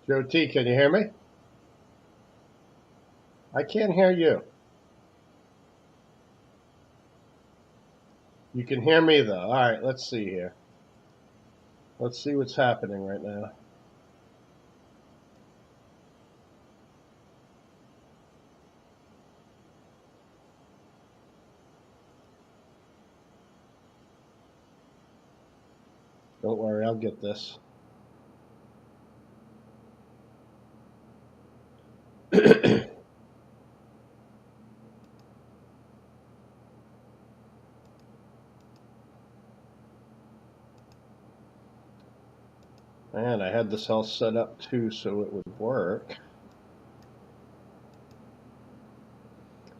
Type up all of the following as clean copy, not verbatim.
Joe T, can you hear me? I can't hear you. You can hear me though. All right, let's see here. Let's see what's happening right now. Don't worry, I'll get this. And I had this all set up too so it would work.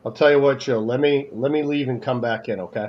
I'll tell you what, Joe, let me leave and come back in, okay?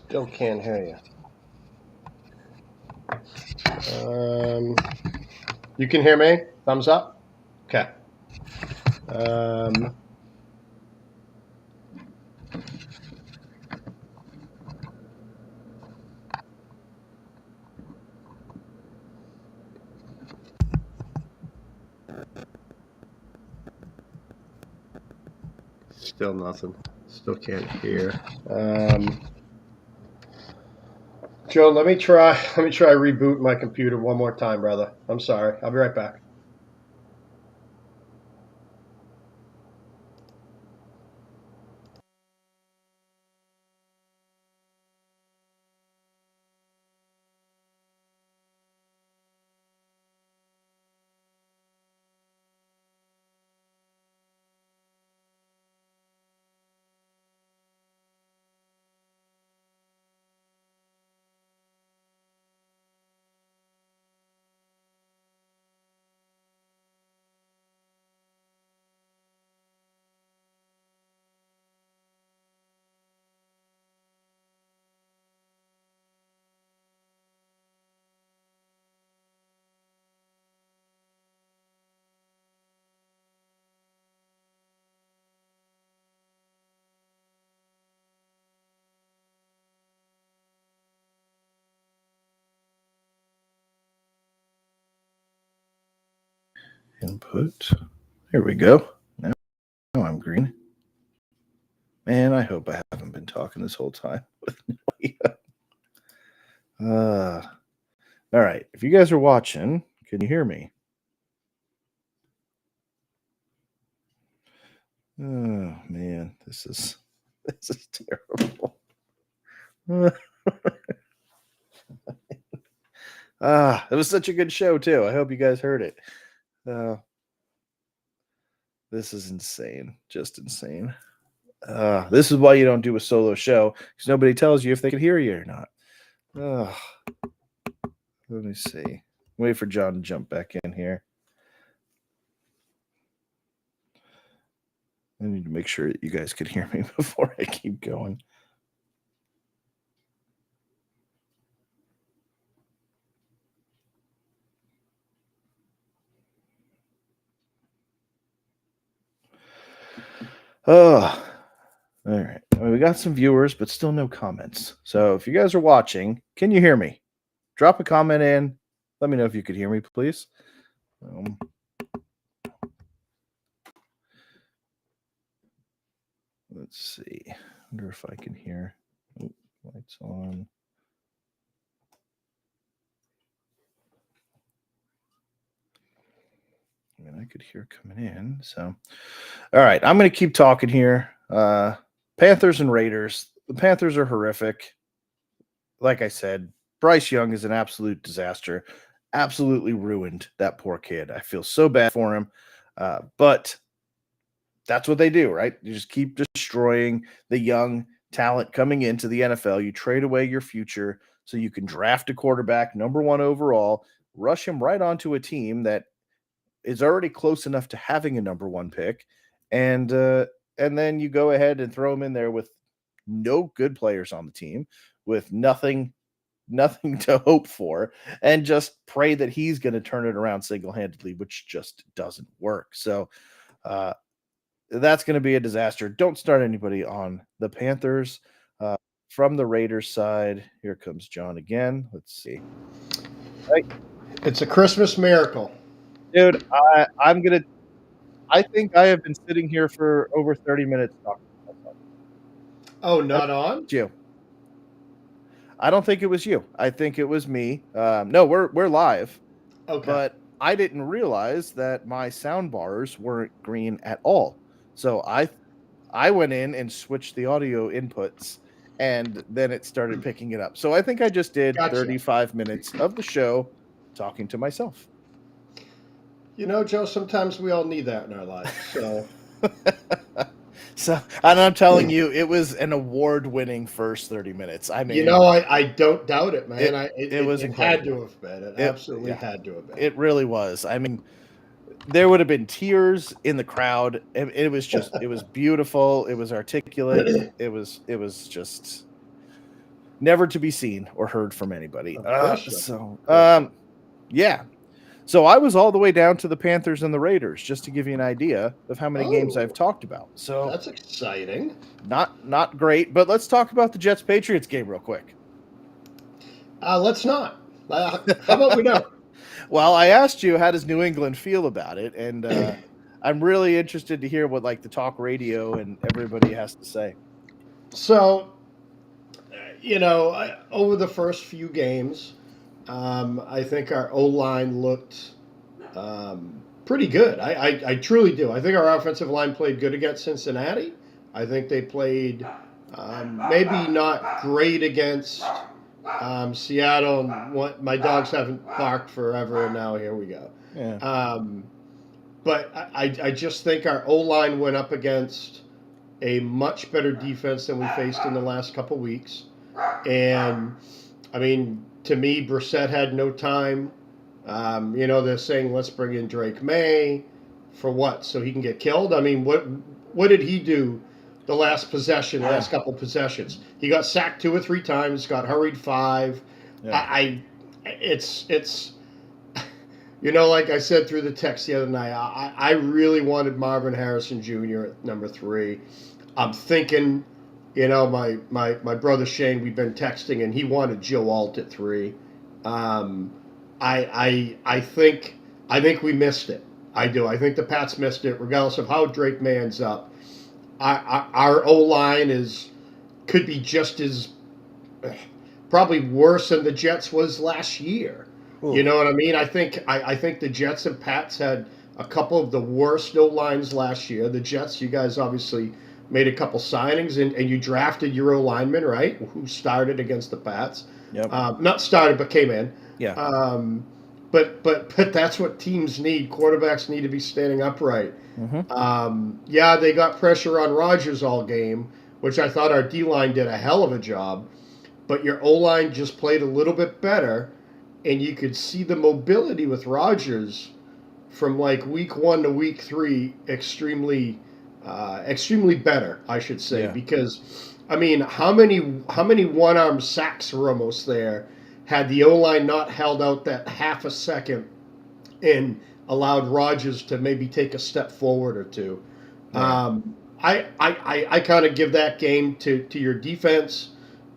Still can't hear you. You can hear me? Thumbs up? Okay. Still nothing. Still can't hear. Joe, let me try reboot my computer one more time, brother. I'm sorry. I'll be right back. Input. There we go. Now I'm green. Man, I hope I haven't been talking this whole time with no all right. If you guys are watching, can you hear me? Oh man, this is terrible. It was such a good show too. I hope you guys heard it. This is insane. Just insane. This is why you don't do a solo show, because nobody tells you if they can hear you or not. Let me see. Wait for John to jump back in here. I need to make sure that you guys can hear me before I keep going. Oh, all right. Well, we got some viewers, but still no comments. So if you guys are watching, can you hear me? Drop a comment in. Let me know if you could hear me, please. Let's see. I wonder if I can hear. Oh, lights on. I mean, I could hear coming in. So, all right. I'm going to keep talking here. Panthers and Raiders. The Panthers are horrific. Like I said, Bryce Young is an absolute disaster. Absolutely ruined that poor kid. I feel so bad for him. But that's what they do, right? You just keep destroying the young talent coming into the NFL. You trade away your future so you can draft a quarterback, number 1 overall, rush him right onto a team that is already close enough to having a number 1 pick, and then you go ahead and throw him in there with no good players on the team, with nothing to hope for, and just pray that he's going to turn it around single-handedly, which just doesn't work. So that's going to be a disaster. Don't start anybody on the Panthers. From the Raiders side, here comes John again. Let's see. Right. It's a Christmas miracle. Dude, I think I have been sitting here for over 30 minutes talking to myself. Oh, not on? You. I don't think it was you. I think it was me. No, we're live. Okay. But I didn't realize that my sound bars weren't green at all. So I went in and switched the audio inputs, and then it started picking it up. So I think I just did 35 minutes of the show talking to myself. You know, Joe, sometimes we all need that in our lives. So, and I'm telling you, it was an award-winning first 30 minutes. I mean, you know, I don't doubt it, man. It was had to have been. It absolutely had to have been. It really was. I mean, there would have been tears in the crowd. It was just, it was beautiful. It was articulate. It was just never to be seen or heard from anybody. Yeah. So I was all the way down to the Panthers and the Raiders, just to give you an idea of how many games I've talked about. So that's exciting. Not great, but let's talk about the Jets-Patriots game real quick. Let's not. How about we don't? Well, I asked you, how does New England feel about it? And I'm really interested to hear what the talk radio and everybody has to say. So, over the first few games, I think our O-line looked pretty good. I truly do. I think our offensive line played good against Cincinnati. I think they played maybe not great against Seattle. And my dogs haven't barked forever, and now here we go. Yeah. But I just think our O-line went up against a much better defense than we faced in the last couple weeks. And, I mean, to me, Brissett had no time. They're saying, let's bring in Drake May. For what? So he can get killed? I mean, what did he do the last couple possessions? He got sacked 2 or 3 times, got hurried 5. Yeah. It's like I said through the text the other night, I really wanted Marvin Harrison Jr. at number 3. I'm thinking, my brother Shane, we've been texting, and he wanted Joe Alt at 3. I think we missed it. I do. I think the Pats missed it, regardless of how Drake May ends up. Our O-line could be just as probably worse than the Jets was last year. Ooh. You know what I mean? I think the Jets and Pats had a couple of the worst O-lines last year. The Jets, you guys obviously made a couple signings, and you drafted your O-lineman, right, who started against the Pats. Yep. Not started, but came in. Yeah. But that's what teams need. Quarterbacks need to be standing upright. Mm-hmm. They got pressure on Rodgers all game, which I thought our D-line did a hell of a job. But your O-line just played a little bit better, and you could see the mobility with Rodgers from week 1 to week 3 extremely better, I should say. Yeah. Because, I mean, how many one-arm sacks were almost there had the O-line not held out that half a second and allowed Rodgers to maybe take a step forward or two. Yeah. I kind of give that game to your defense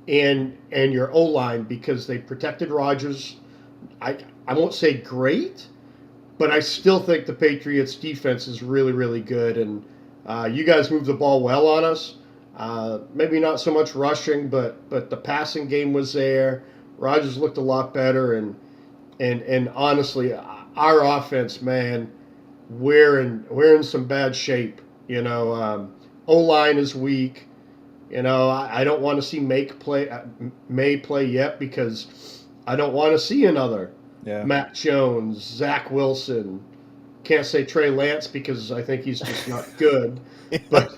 and your O line because they protected Rodgers. I won't say great, but I still think the Patriots defense is really really good, and you guys moved the ball well on us. Maybe not so much rushing, but the passing game was there. Rodgers looked a lot better, and honestly, our offense, man, we're in some bad shape. O line is weak. I don't want to see May play yet because I don't want to see another Yeah. Matt Jones, Zach Wilson. Can't say Trey Lance because I think he's just not good. But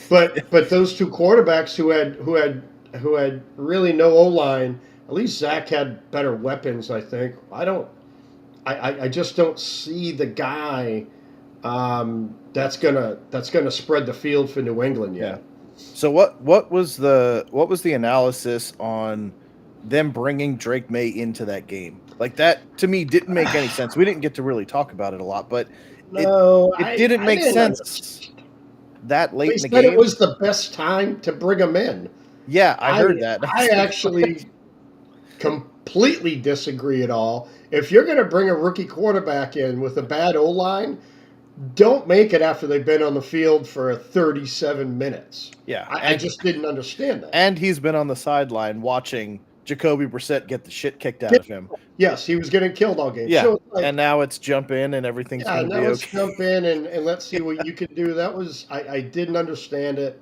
but those two quarterbacks who had really no O line. At least Zach had better weapons. I think. I just don't see the guy that's gonna spread the field for New England yet. Yeah. So what was the analysis on them bringing Drake May into that game? Like that to me didn't make any sense. We didn't get to really talk about it a lot, but No, it didn't make sense that late They in the said game. it was the best time to bring him in. Yeah, I heard that. I actually completely disagree at all. If you're going to bring a rookie quarterback in with a bad O line, don't make it after they've been on the field for 37 minutes. Yeah, I just didn't understand that. And he's been on the sideline watching Jacoby Brissett get the shit kicked out of him. Yes, he was getting killed all game. Yeah, So it's like, and now it's jump in and everything's yeah, going to now be let's okay. jump in and let's see what you can do. That was I didn't understand it.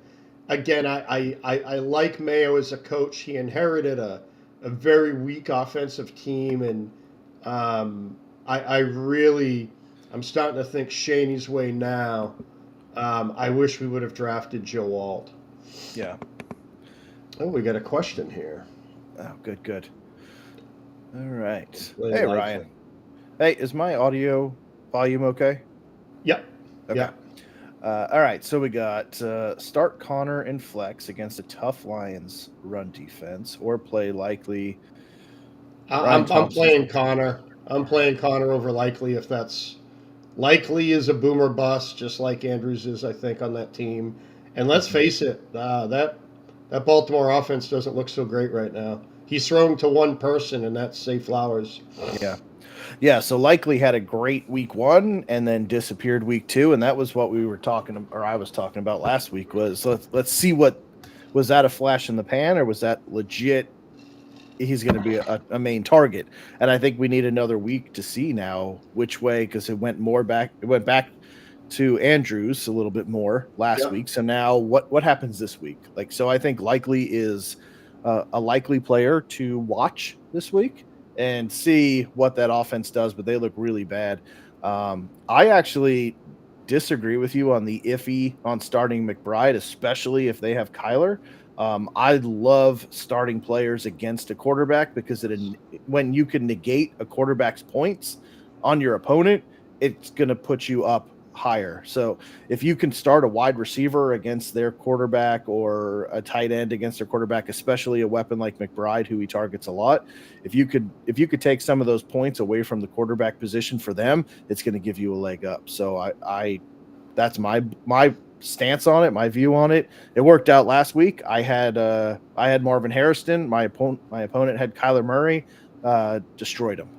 Again, I like Mayo as a coach. He inherited a very weak offensive team, and I'm starting to think Shaney's way now. I wish we would have drafted Joe Alt. Yeah. Oh, we got a question here. Oh, good. All right. Really Hey, like Ryan. it. Hey, is my audio volume okay? Yep. Okay. Yeah. All right, so we got start Connor and flex against a tough Lions run defense, or play likely. I'm Thompson. playing Connor. I'm playing Connor over Likely if that's Likely is a boomer bust, just like Andrews is, I think, on that team. And let's face it, that Baltimore offense doesn't look so great right now. He's throwing to one person, and that's Zay Flowers. Yeah. So likely had a great week 1 and then disappeared week 2, and that was what we were talking, or I was talking about last week. Was let's see what was that a flash in the pan, or was that legit? He's going to be a main target, and I think we need another week to see now which way, because it went back to Andrews a little bit more last week. So now what happens this week? Like, so I think likely is a likely player to watch this week and see what that offense does, but they look really bad. I actually disagree with you on the iffy on starting McBride, especially if they have Kyler. I love starting players against a quarterback because when you can negate a quarterback's points on your opponent, it's going to put you up higher. So if you can start a wide receiver against their quarterback or a tight end against their quarterback, especially a weapon like McBride, who he targets a lot, if you could take some of those points away from the quarterback position for them, it's going to give you a leg up. So I that's my stance on it, my view on it. It worked out last week. I had Marvin Harrison. My opponent had Kyler Murray. Destroyed him.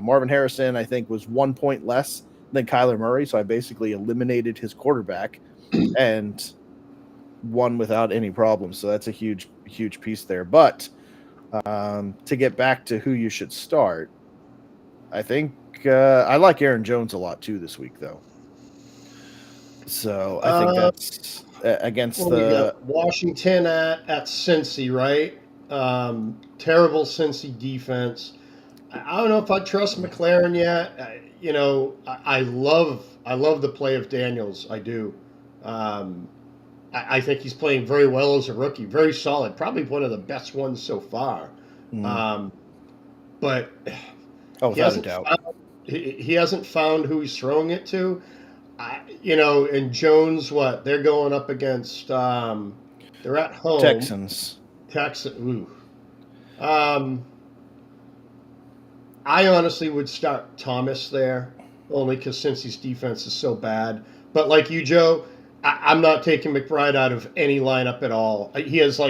Marvin Harrison, I think, was 1 point less than Kyler Murray, so I basically eliminated his quarterback and won without any problems. So that's a huge piece there. But to get back to who you should start, I think I like Aaron Jones a lot too this week, though. So I think that's against we got Washington at Cincy, right? Terrible Cincy defense. I don't know if I trust McLaren yet. I love the play of Daniels. I do. I think he's playing very well as a rookie. Very solid. Probably one of the best ones so far. But without a doubt, he hasn't found who he's throwing it to. And Jones, they're going up against? They're at home. Texans. Ooh. I honestly would start Thomas there, only because Cincy's defense is so bad. But like you, Joe, I'm not taking McBride out of any lineup at all. He has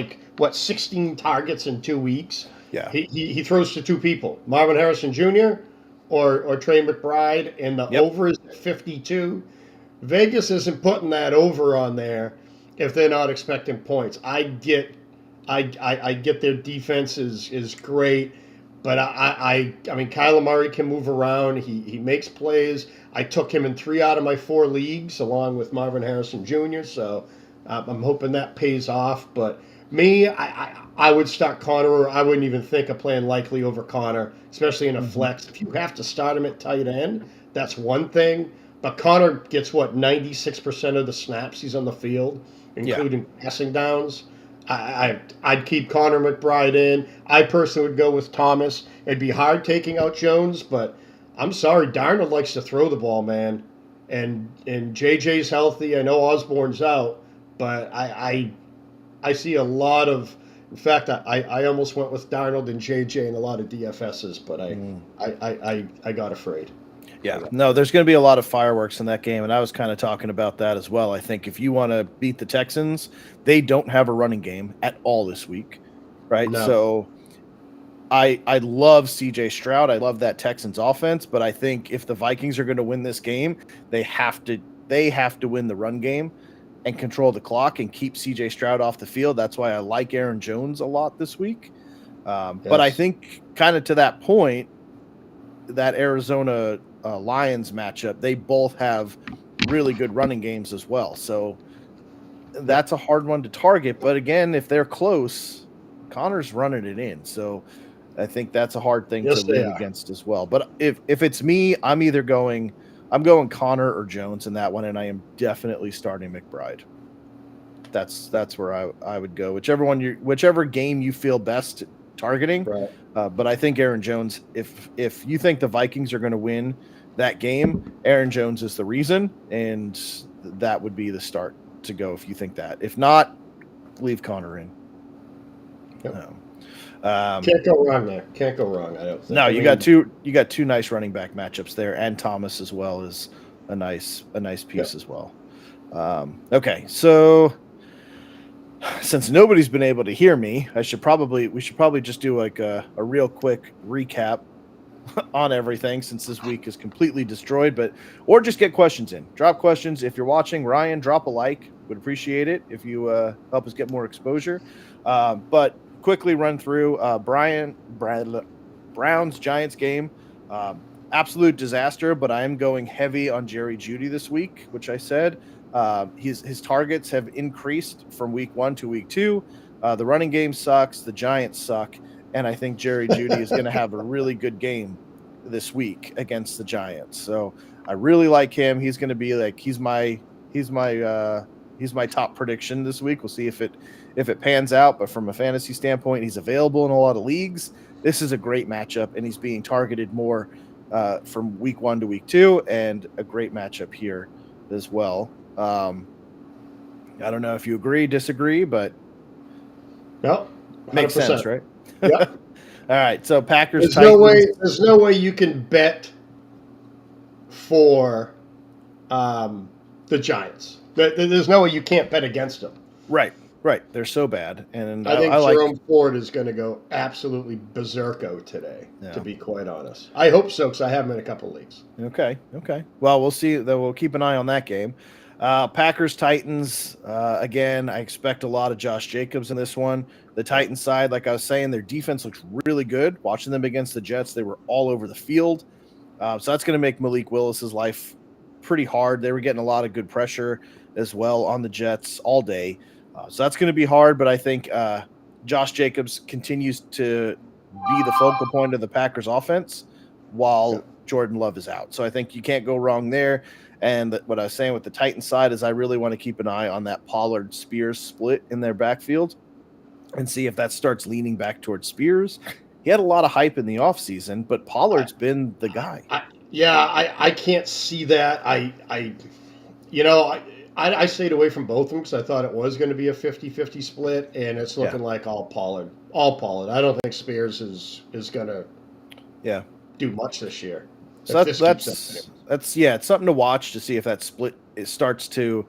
16 targets in 2 weeks. Yeah. He throws to two people, Marvin Harrison Jr. or Trey McBride, and the Yep. over is at 52. Vegas isn't putting that over on there if they're not expecting points. I get their defense is great, but I mean Kyler Murray can move around. He makes plays. I took him in 3 out of my 4 leagues along with Marvin Harrison Jr. So I'm hoping that pays off. But me, I would start Connor. Or I wouldn't even think of playing Likely over Connor, especially in a flex. If you have to start him at tight end, that's one thing. But Connor gets 96% of the snaps he's on the field, including passing downs. I'd keep Connor McBride in. I personally would go with Thomas. It'd be hard taking out Jones, but I'm sorry, Darnold likes to throw the ball, man. And JJ's healthy. I know Osborne's out, but I see a lot of. In fact, I almost went with Darnold and JJ in a lot of DFSs, but I got afraid. Yeah, no, there's going to be a lot of fireworks in that game, and I was kind of talking about that as well. I think if you want to beat the Texans, they don't have a running game at all this week, right? No. So I love C.J. Stroud. I love that Texans offense, but I think if the Vikings are going to win this game, they have to win the run game and control the clock and keep C.J. Stroud off the field. That's why I like Aaron Jones a lot this week. But I think kind of to that point, that Arizona Lions matchup, they both have really good running games as well. So that's a hard one to target. But again, if they're close, Connor's running it in. So I think that's a hard thing to lean against as well. But if it's me, I'm going Connor or Jones in that one, and I am definitely starting McBride. That's where I would go. Whichever game you feel best targeting. Right. But I think Aaron Jones, if you think the Vikings are going to win that game, Aaron Jones is the reason, and that would be the start to go if you think that. If not, leave Connor in. Yep. Can't go wrong there. Can't go wrong. I don't think. No, you got two nice running back matchups there, and Thomas as well is a nice piece as well. Okay, so since nobody's been able to hear me, we should probably just do like a real quick recap on everything since this week is completely destroyed, or just get questions in. Drop questions. If you're watching, Ryan, drop a like. Would appreciate it if you help us get more exposure. But quickly run through Browns Giants game. Absolute disaster, but I am going heavy on Jerry Jeudy this week, which I said. His targets have increased from week 1 to week 2. The running game sucks. The Giants suck. And I think Jerry Jeudy is going to have a really good game this week against the Giants. So I really like him. He's going to be like, he's my top prediction this week. We'll see if it pans out, but from a fantasy standpoint, he's available in a lot of leagues. This is a great matchup, and he's being targeted more from week 1 to week 2, and a great matchup here as well. I don't know if you agree, disagree, but no, makes sense, right? Yep. All right, so Packers. There's no way you can bet for the Giants. There's no way you can't bet against them. Right. They're so bad, and I think Jerome Ford is going to go absolutely berserko today. Yeah. To be quite honest, I hope so because I have him in a couple of leagues. Okay. Well, we'll see. We'll keep an eye on that game. Packers Titans. Again, I expect a lot of Josh Jacobs in this one. The Titans side, like I was saying, their defense looks really good. Watching them against the Jets, they were all over the field. So that's going to make Malik Willis's life pretty hard. They were getting a lot of good pressure as well on the Jets all day. So that's going to be hard, but I think Josh Jacobs continues to be the focal point of the Packers offense while Jordan Love is out. So I think you can't go wrong there. And what I was saying with the Titans side is I really want to keep an eye on that Pollard-Spears split in their backfield and see if that starts leaning back towards Spears. He had a lot of hype in the offseason, but Pollard's been the guy. I can't see that. I stayed away from both of them because I thought it was going to be a 50-50 split, and it's looking like all Pollard. I don't think Spears is going to do much this year. So that's it's something to watch to see if that split starts to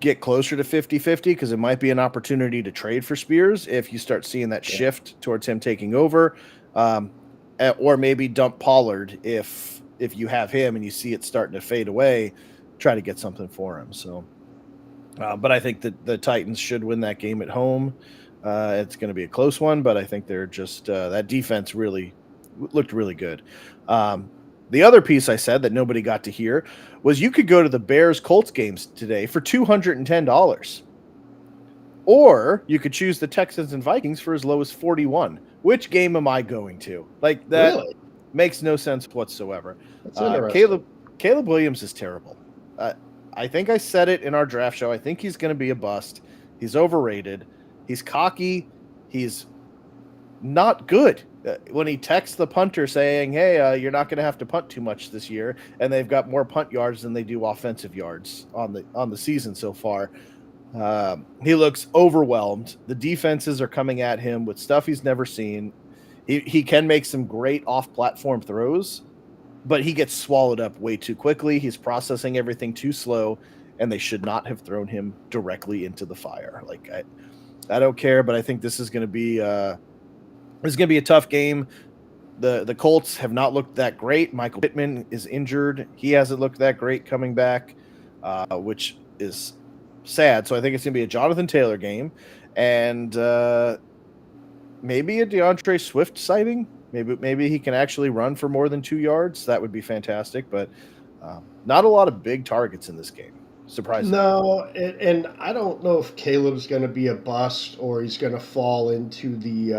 get closer to 50-50 because it might be an opportunity to trade for Spears if you start seeing that shift towards him taking over, or maybe dump Pollard if you have him and you see it starting to fade away, try to get something for him. So, but I think that the Titans should win that game at home. It's going to be a close one, but I think they're just that defense really looked really good. The other piece I said that nobody got to hear was you could go to the Bears-Colts games today for $210. Or you could choose the Texans and Vikings for as low as 41. Which game am I going to? Like, that makes no sense whatsoever. That's interesting. Caleb Williams is terrible. I think I said it in our draft show. I think he's going to be a bust. He's overrated. He's cocky. He's not good. When he texts the punter saying, hey, you're not going to have to punt too much this year, and they've got more punt yards than they do offensive yards on the season so far, he looks overwhelmed. The defenses are coming at him with stuff he's never seen. He can make some great off-platform throws, but he gets swallowed up way too quickly. He's processing everything too slow, and they should not have thrown him directly into the fire. Like, I don't care, but I think this is going to be a tough game. The Colts have not looked that great. Michael Pittman is injured. He hasn't looked that great coming back, which is sad. So I think it's going to be a Jonathan Taylor game, and maybe a DeAndre Swift sighting. Maybe he can actually run for more than 2 yards. That would be fantastic, but not a lot of big targets in this game. Surprising. No, and I don't know if Caleb's going to be a bust or he's going to fall into the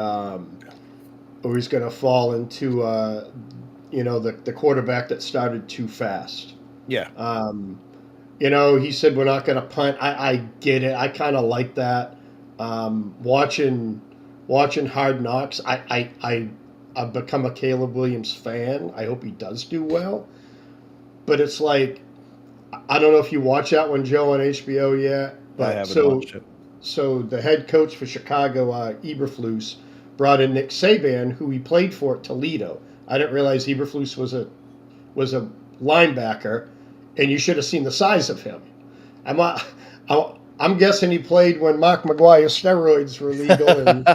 the quarterback that started too fast. Yeah. He said we're not going to punt. I get it. I kind of like that. Watching Hard Knocks, I've become a Caleb Williams fan. I hope he does do well. But it's like, I don't know if you watch that one, Joe, on HBO yet. But I haven't watched it. So the head coach for Chicago, Eberflus, brought in Nick Saban, who he played for at Toledo. I didn't realize Eberflus was a linebacker, and you should have seen the size of him. I'm guessing he played when Mark McGuire steroids were legal and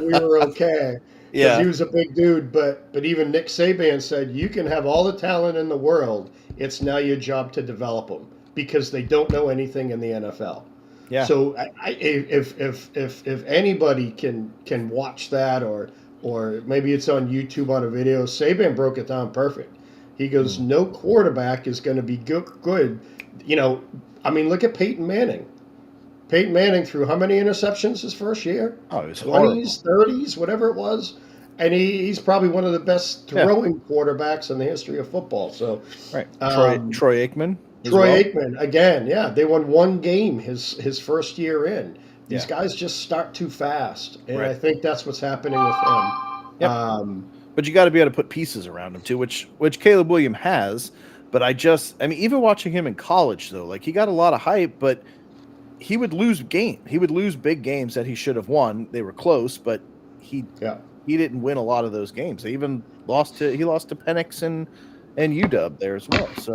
we were okay. Yeah, he was a big dude, but even Nick Saban said you can have all the talent in the world. It's now your job to develop them because they don't know anything in the NFL. Yeah. So if anybody can watch that or maybe it's on YouTube on a video, Saban broke it down perfect. He goes, no quarterback is going to be good. Look at Peyton Manning. Peyton Manning threw how many interceptions his first year? Oh, it was 20s, 30s, whatever it was. And he's probably one of the best throwing quarterbacks in the history of football. So, right, Troy Aikman. Aikman again, yeah. They won one game his first year in. These guys just start too fast, and I think that's what's happening with him. Yep. But you got to be able to put pieces around him too, which Caleb Williams has. But even watching him in college though, like he got a lot of hype, but he would lose He would lose big games that he should have won. They were close, but he didn't win a lot of those games. They even lost to Penix and UW there as well. So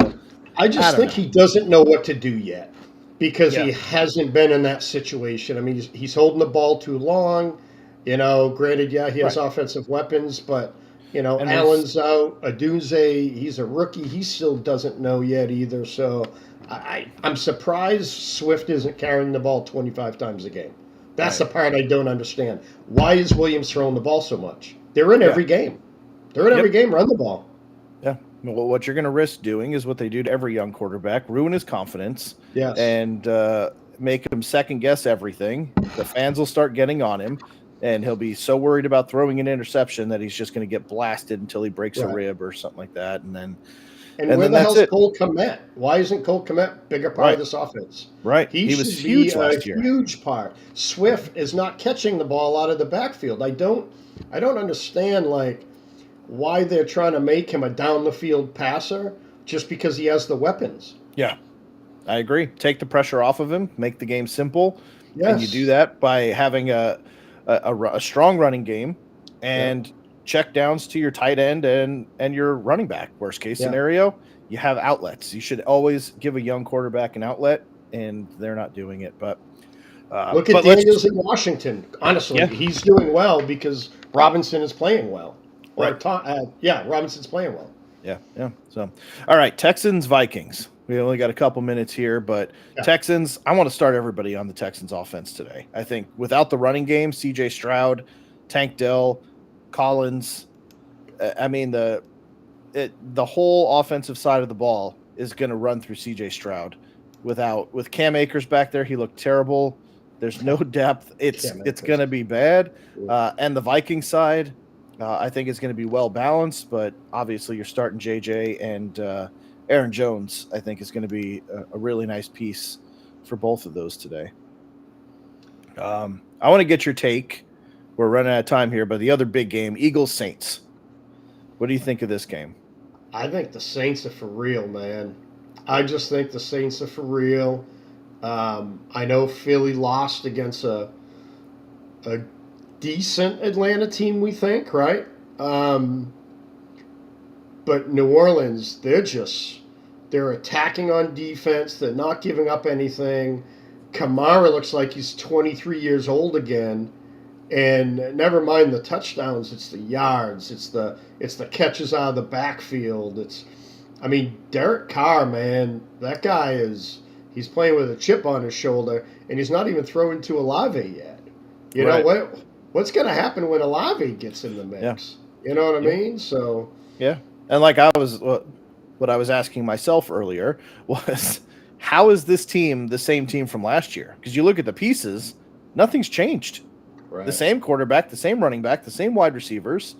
I think he doesn't know what to do yet because he hasn't been in that situation. I mean, he's holding the ball too long. Granted, he has offensive weapons, but Allen's out. Adunze, he's a rookie. He still doesn't know yet either. So I'm surprised Swift isn't carrying the ball 25 times a game. That's the part I don't understand. Why is Williams throwing the ball so much? They're in every game. Every game, run the ball. Yeah. Well, what you're going to risk doing is what they do to every young quarterback, ruin his confidence and make him second-guess everything. The fans will start getting on him, and he'll be so worried about throwing an interception that he's just going to get blasted until he breaks a rib or something like that, and then where the hell's Cole Kmet? Why isn't Cole Kmet bigger part of this offense? Right. He was huge last year. Huge part. Swift is not catching the ball out of the backfield. I don't understand why they're trying to make him a down the field passer just because he has the weapons. Yeah. I agree. Take the pressure off of him, make the game simple. Yes. And you do that by having a strong running game and check downs to your tight end and your running back. Worst case scenario, you have outlets. You should always give a young quarterback an outlet. and they're not doing it. But Look at let's Daniels in Washington. Honestly, yeah, he's doing well because Robinson is playing well. Or right. Robinson's playing well. Yeah, yeah. So, all right, Texans, Vikings. We only got a couple minutes here, but Yeah. Texans, I want to start everybody on the Texans offense today. I think without the running game, CJ Stroud, Tank Dell, Collins, I mean the whole offensive side of the ball is going to run through CJ Stroud. With Cam Akers back there, he looked terrible. There's no depth. It's Cam it's Akers. going to be bad. And the Viking side, I think it's going to be well balanced, but obviously you're starting JJ and Aaron Jones. I think is going to be a really nice piece for both of those today. I want to get your take. We're running out of time here, but the other big game, Eagles Saints. What do you think of this game? I think the Saints are for real, man. I just think the Saints are for real. I know Philly lost against a decent Atlanta team, we think, right? But New Orleans, they're attacking on defense. They're not giving up anything. Kamara looks like he's 23 years old again. And never mind the touchdowns, it's the yards, it's the catches out of the backfield. Derek Carr, man, that guy he's playing with a chip on his shoulder, and he's not even throwing to Olave yet. You Right. know what's going to happen when Olave gets in the mix? Yeah. You know what I mean? So yeah, and like what I was asking myself earlier was, how is this team the same team from last year? Because you look at the pieces, nothing's changed. right. The same quarterback, the same running back, the same wide receivers,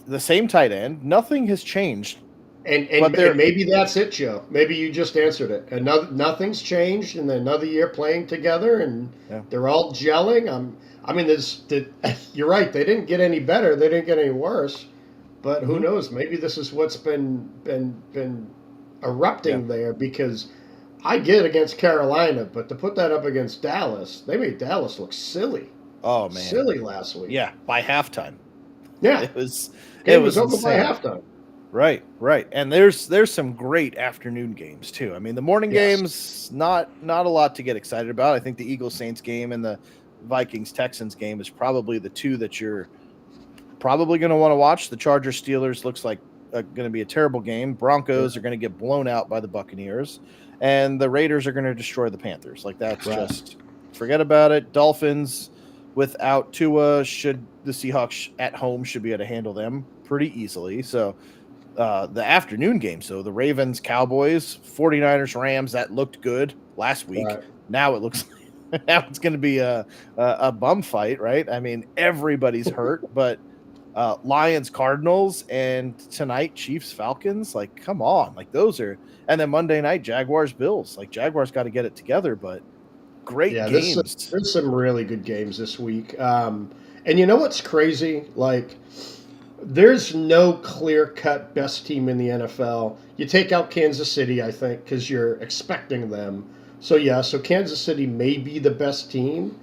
the same tight end. Nothing has changed. And maybe that's it, Joe. Maybe you just answered it. Nothing's changed, and another year playing together, and they're all gelling. You're right. They didn't get any better. They didn't get any worse. But who knows? Maybe this is what's been erupting there, because I get against Carolina, but to put that up against Dallas, they made Dallas look silly. Oh man, silly last week. Yeah, by halftime. Yeah, it was over insane. by halftime. Right, and there's some great afternoon games too. I mean, the morning games not a lot to get excited about. I think the Eagles Saints game and the Vikings Texans game is probably the two that you're probably going to want to watch. The Chargers Steelers looks like going to be a terrible game. Broncos are going to get blown out by the Buccaneers, and the Raiders are going to destroy the Panthers. Like that's just forget about it. Dolphins without Tua, the Seahawks at home should be able to handle them pretty easily. So the afternoon game, so the Ravens, Cowboys, 49ers, Rams, that looked good last week. Right. Now it looks like now it's going to be a bum fight, right? I mean, everybody's hurt, but Lions, Cardinals, and tonight Chiefs, Falcons, like come on, like those are, and then Monday night Jaguars, Bills, like Jaguars got to get it together, but great games. There's some really good games this week, and you know what's crazy, like. There's no clear-cut best team in the NFL. You take out Kansas City, I think, because you're expecting them. So Kansas City may be the best team,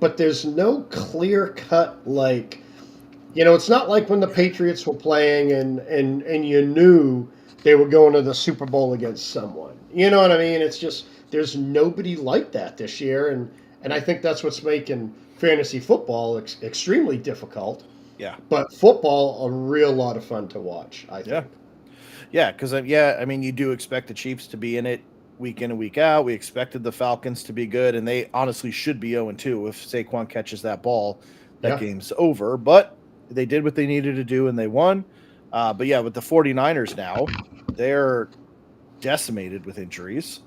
but there's no clear-cut, like, it's not like when the Patriots were playing and you knew they were going to the Super Bowl against someone. You know what I mean? It's just there's nobody like that this year, and I think that's what's making fantasy football extremely difficult. Yeah. But football, a real lot of fun to watch, I think. Yeah, because, you do expect the Chiefs to be in it week in and week out. We expected the Falcons to be good, and they honestly should be 0-2. If Saquon catches that ball, that game's over. But they did what they needed to do, and they won. But, with the 49ers now, they're decimated with injuries,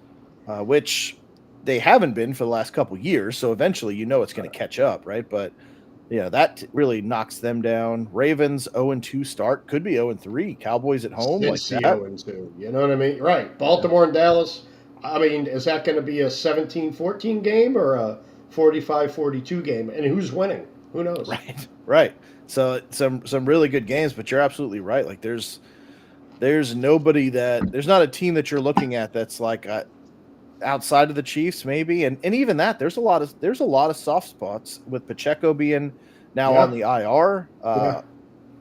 which they haven't been for the last couple years. So eventually it's going to catch up, right? But that really knocks them down. Ravens 0-2 start, could be 0-3. Cowboys at home, like that. 0-2. You know what I mean? Right. Baltimore and Dallas. I mean, is that going to be a 17-14 game or a 45-42 game? And who's winning? Who knows? Right. So some really good games, but you're absolutely right. Like there's nobody there's not a team that you're looking at that's like outside of the Chiefs, maybe, and even that there's a lot of soft spots with Pacheco being now on the IR.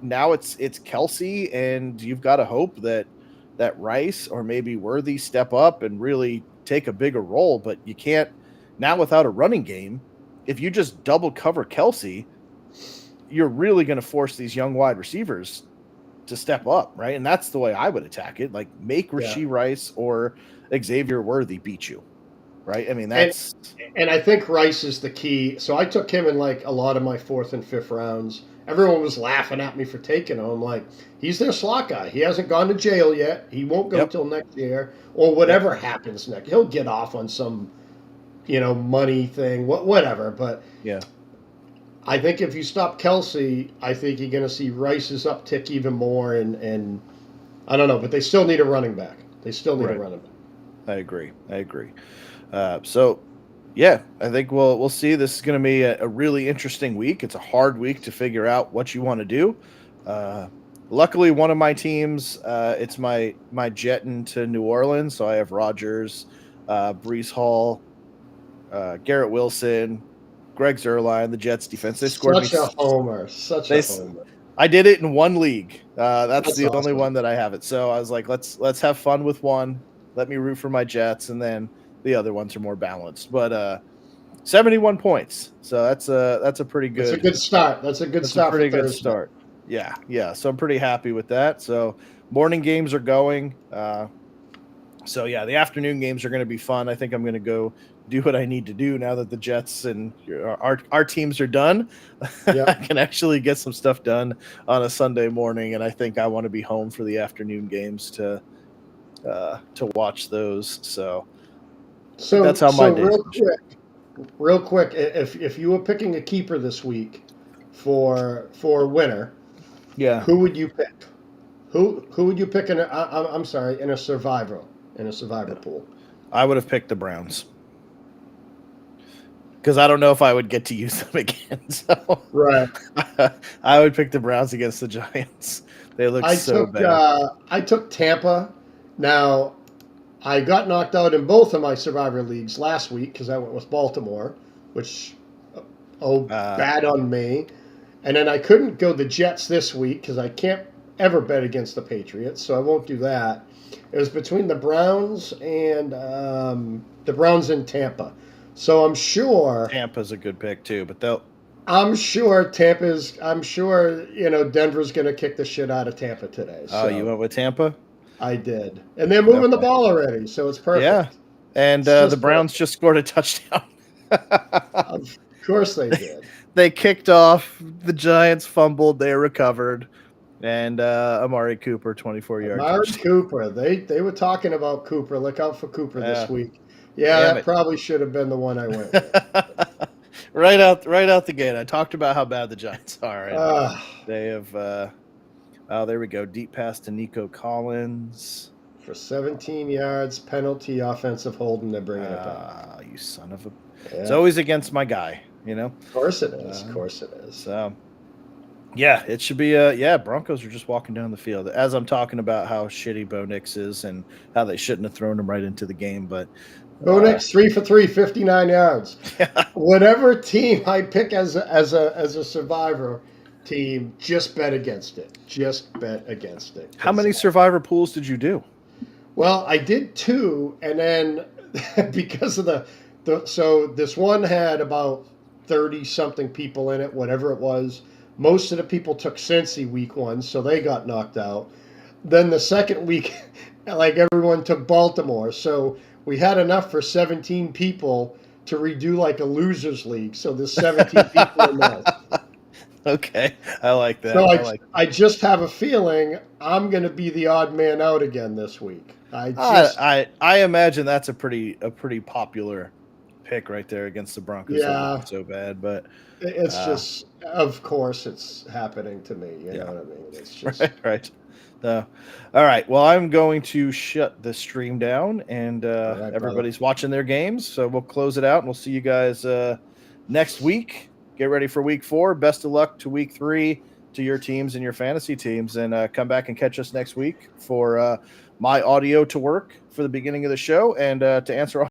Now it's Kelsey, and you've got to hope that Rice or maybe Worthy step up and really take a bigger role, but you can't now without a running game. If you just double cover Kelsey, you're really going to force these young wide receivers to step up, right? And that's the way I would attack it. Like make Rashee Rice or Xavier Worthy beat you, right? I mean, that's and I think Rice is the key. So I took him in like a lot of my 4th and 5th rounds. Everyone was laughing at me for taking him. I'm like, he's their slot guy. He hasn't gone to jail yet. He won't go till next year or whatever happens next. He'll get off on some, money thing, whatever. But yeah. I think if you stop Kelsey, I think you're going to see Rice's uptick even more. And I don't know, but they still need a running back. They still need a running back. I agree. So, yeah, I think we'll see. This is going to be a really interesting week. It's a hard week to figure out what you want to do. Luckily, one of my teams, it's my jetting to New Orleans. So I have Rodgers, Breece Hall, Garrett Wilson, Greg Zuerlein, the Jets defense. They scored such a homer. I did it in one league. That's the awesome. only one that I have it. So I was like, let's have fun with one. Let me root for my Jets, and then the other ones are more balanced. But 71 points. So that's a pretty good. That's a good start. That's a good start. Pretty good start. Yeah. So I'm pretty happy with that. So morning games are going. So yeah, the afternoon games are going to be fun. I think I'm going to go do what I need to do now that the Jets and our teams are done. I can actually get some stuff done on a Sunday morning, and I think I want to be home for the afternoon games to watch those. So that's how my day. Real quick, if you were picking a keeper this week for winner, who would you pick? Who would you pick in a survivor pool? I would have picked the Browns. Because I don't know if I would get to use them again. So right, I would pick the Browns against the Giants. They look bad. I took Tampa. Now, I got knocked out in both of my Survivor leagues last week because I went with Baltimore, which bad on me. And then I couldn't go the Jets this week because I can't ever bet against the Patriots, so I won't do that. It was between the Browns and Tampa. So I'm sure Tampa's a good pick too, but Denver's going to kick the shit out of Tampa today. So. Oh, you went with Tampa? I did. And they're moving the ball already, so it's perfect. Yeah. And the Browns just scored a touchdown. Of course they did. They kicked off, the Giants fumbled, they recovered, and Amari Cooper, 24 yards. Amari Cooper. They were talking about Cooper. Look out for Cooper this week. Yeah, that probably should have been the one I went with. right out the gate. I talked about how bad the Giants are. They have there we go. Deep pass to Nico Collins. For 17 yards, penalty, offensive holding, they're bringing it back. You son of a... Yeah. It's always against my guy, Of course it is. So, yeah, it should be Broncos are just walking down the field. As I'm talking about how shitty Bo Nix is and how they shouldn't have thrown him right into the game, but... Bo Nix, 3 for 3, 59 yards. Yeah. Whatever team I pick as a survivor team, just bet against it. How many survivor pools did you do? Well, I did 2, and then because of so this one had about 30-something people in it, whatever it was. Most of the people took Cincy week 1, so they got knocked out. Then the second week, like everyone took Baltimore, so we had enough for 17 people to redo like a losers league. So there's 17 people in there. Okay, I like that. So I just have a feeling I'm going to be the odd man out again this week. I imagine that's a pretty popular pick right there against the Broncos. Yeah, so bad, but it's just, of course, it's happening to me. You know what I mean? It's just right. All right. Well, I'm going to shut the stream down, and everybody's watching their games, so we'll close it out, and we'll see you guys next week. Get ready for week 4. Best of luck to week 3 to your teams and your fantasy teams, and come back and catch us next week for my audio to work for the beginning of the show and to answer all